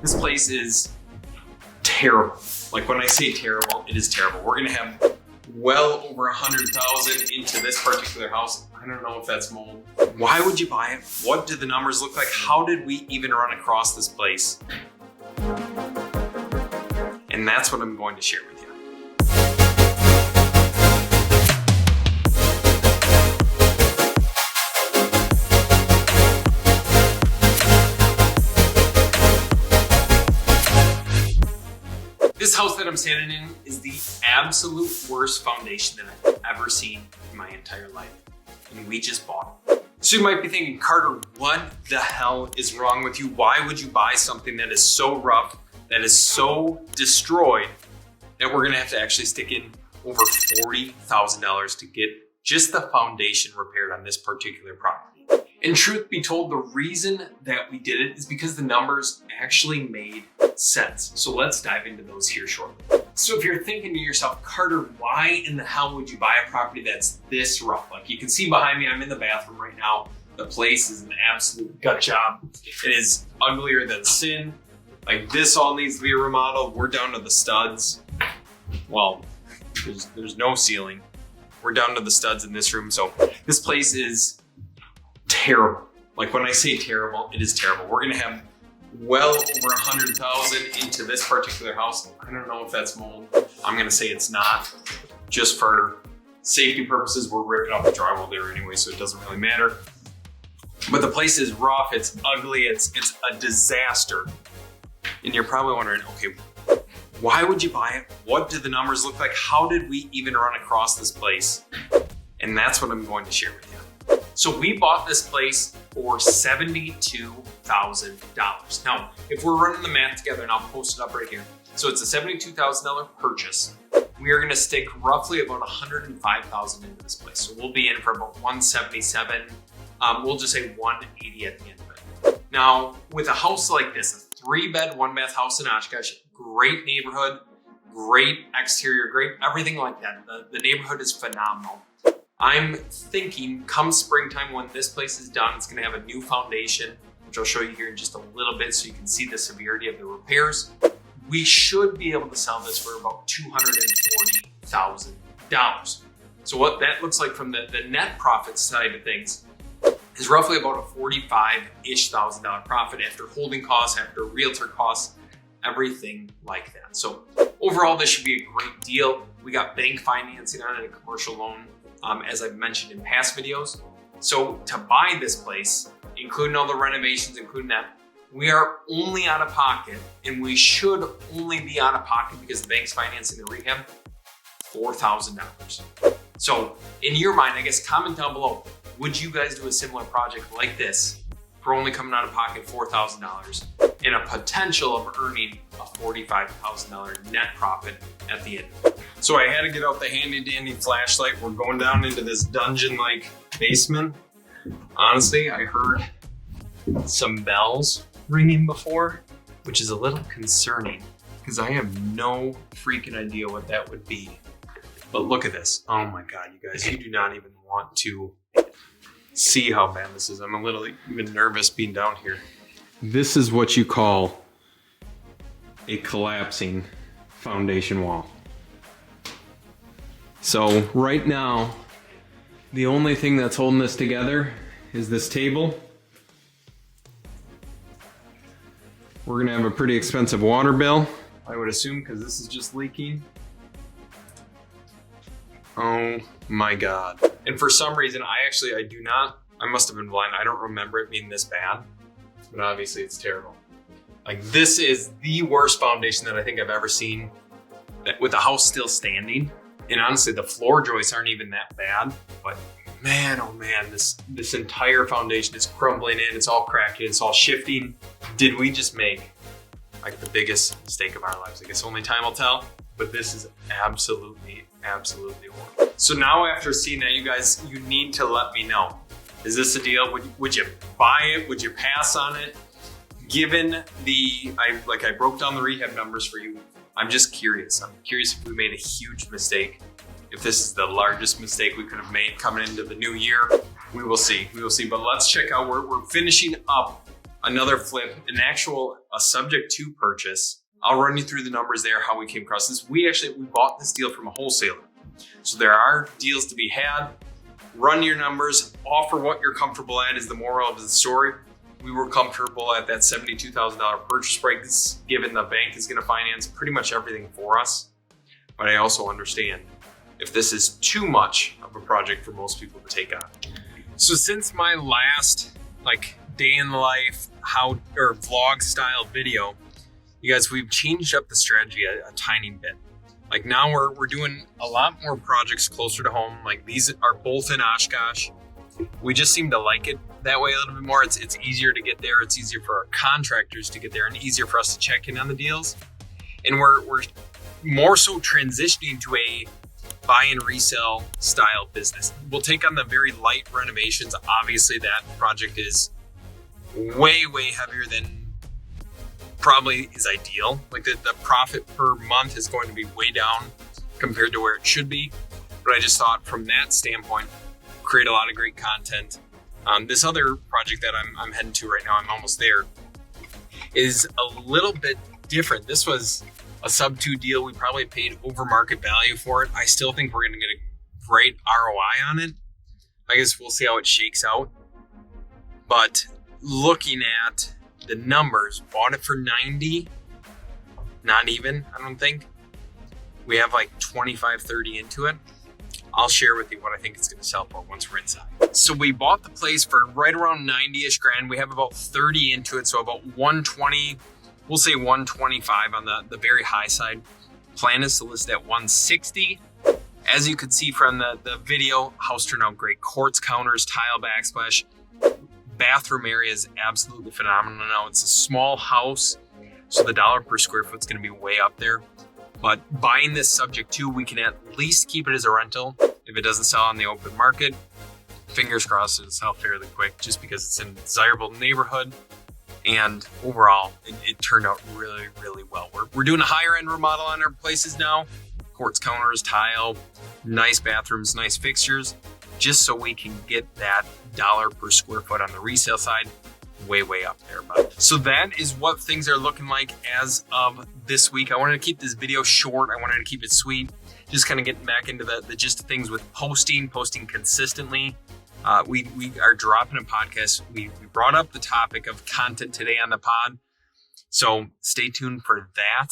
This place is terrible. Like when I say terrible, it is terrible. We're gonna have well over 100,000 into this particular house. I don't know if that's mold. Why would you buy it? What did the numbers look like? How did we even run across this place? And that's what I'm going to share with you. This house that I'm standing in is the absolute worst foundation that I've ever seen in my entire life. And we just bought it. So you might be thinking, Carter, what the hell is wrong with you? Why would you buy something that is so rough, that is so destroyed, that we're gonna have to actually stick in over $40,000 to get just the foundation repaired on this particular property? And truth be told, the reason that we did it is because the numbers actually made sense. So let's dive into those here shortly. So if you're thinking to yourself, Carter, why in the hell would you buy a property that's this rough? Like you can see behind me, I'm in the bathroom right now. The place is an absolute gut job. It is uglier than sin. Like this all needs to be remodeled. We're down to the studs. Well, there's no ceiling. We're down to the studs in this room. So this place is terrible. Like when I say terrible, it is terrible. We're gonna have well over 100,000 into this particular house. I don't know if that's mold. I'm gonna say it's not. Just for safety purposes, we're ripping off the drywall there anyway, so it doesn't really matter. But the place is rough, it's ugly, it's a disaster. And you're probably wondering, okay, why would you buy it? What did the numbers look like? How did we even run across this place? And that's what I'm going to share with you. So we bought this place for $72,000. Now, if we're running the math together, and I'll post it up right here. So it's a $72,000 purchase. We are gonna stick roughly about $105,000 into this place. So we'll be in for about $177. We'll just say $180 at the end of it. Now, with a house like this, a 3-bed, 1-bath house in Oshkosh, great neighborhood, great exterior, great everything like that. The neighborhood is phenomenal. I'm thinking come springtime when this place is done, it's gonna have a new foundation, which I'll show you here in just a little bit so you can see the severity of the repairs. We should be able to sell this for about $240,000. So what that looks like from the net profit side of things is roughly about a $45,000-ish profit after holding costs, after realtor costs, everything like that. So overall, this should be a great deal. We got bank financing on it, a commercial loan, as I've mentioned in past videos. So to buy this place, including all the renovations, including that, we are only out of pocket, and we should only be out of pocket because the bank's financing the rehab, $4,000. So in your mind, I guess comment down below, would you guys do a similar project like this for only coming out of pocket $4,000 and a potential of earning a $45,000 net profit at the end? So I had to get out the handy dandy flashlight. We're going down into this dungeon-like basement. Honestly, I heard some bells ringing before, which is a little concerning because I have no freaking idea what that would be. But look at this. Oh my God, you guys, you do not even want to see how bad this is. I'm a little even nervous being down here. This is what you call a collapsing foundation wall. So right now, the only thing that's holding this together is this table. We're gonna have a pretty expensive water bill, I would assume, because this is just leaking. Oh my God. And for some reason, I must have been blind. I don't remember it being this bad, but obviously it's terrible. Like this is the worst foundation that I think I've ever seen with the house still standing. And honestly, the floor joists aren't even that bad, but man, oh man, this entire foundation is crumbling in. It's all cracking, it's all shifting. Did we just make like the biggest mistake of our lives? I guess only time will tell, but this is absolutely horrible. So now after seeing that, you guys, you need to let me know. Is this a deal? Would you buy it? Would you pass on it? Given I broke down the rehab numbers for you, I'm just curious. I'm curious if we made a huge mistake. If this is the largest mistake we could have made coming into the new year, we will see. We will see. But let's check out. We're finishing up another flip, a subject to purchase. I'll run you through the numbers there, how we came across this. We bought this deal from a wholesaler. So there are deals to be had. Run your numbers, offer what you're comfortable at is the moral of the story. We were comfortable at that $72,000 purchase price, given the bank is gonna finance pretty much everything for us. But I also understand if this is too much of a project for most people to take on. So since my last day in the life, vlog style video, you guys, we've changed up the strategy a tiny bit. Now we're doing a lot more projects closer to home. These are both in Oshkosh. We just seem to like it that way a little bit more. It's easier to get there. It's easier for our contractors to get there and easier for us to check in on the deals. And we're more so transitioning to a buy and resell style business. We'll take on the very light renovations. Obviously that project is way heavier than probably is ideal. The profit per month is going to be way down compared to where it should be. But I just thought from that standpoint, create a lot of great content. This other project that I'm heading to right now, I'm almost there, is a little bit different. This was a sub 2 deal. We probably paid over market value for it. I still think we're gonna get a great ROI on it. I guess we'll see how it shakes out. But looking at the numbers, bought it for 90, not even, I don't think. We have 25, 30 into it. I'll share with you what I think it's gonna sell for once we're inside. So we bought the place for right around 90-ish grand. We have about 30 into it, so about 120, we'll say 125 on the very high side. Plan is to list at 160. As you can see from the video, house turned out great. Quartz counters, tile backsplash. Bathroom area is absolutely phenomenal now. It's a small house, so the dollar per square foot is going to be way up there. But buying this subject to, we can at least keep it as a rental. If it doesn't sell on the open market, fingers crossed it'll sell fairly quick, just because it's in a desirable neighborhood. And overall, it turned out really well. We're doing a higher end remodel on our places now. Quartz counters, tile, nice bathrooms, nice fixtures, just so we can get that dollar per square foot on the resale side way up there. So that is what things are looking like as of this week. I wanted to keep this video short. I wanted to keep it sweet. Just kind of getting back into the gist of things with posting consistently. We are dropping a podcast. We brought up the topic of content today on the pod. So stay tuned for that.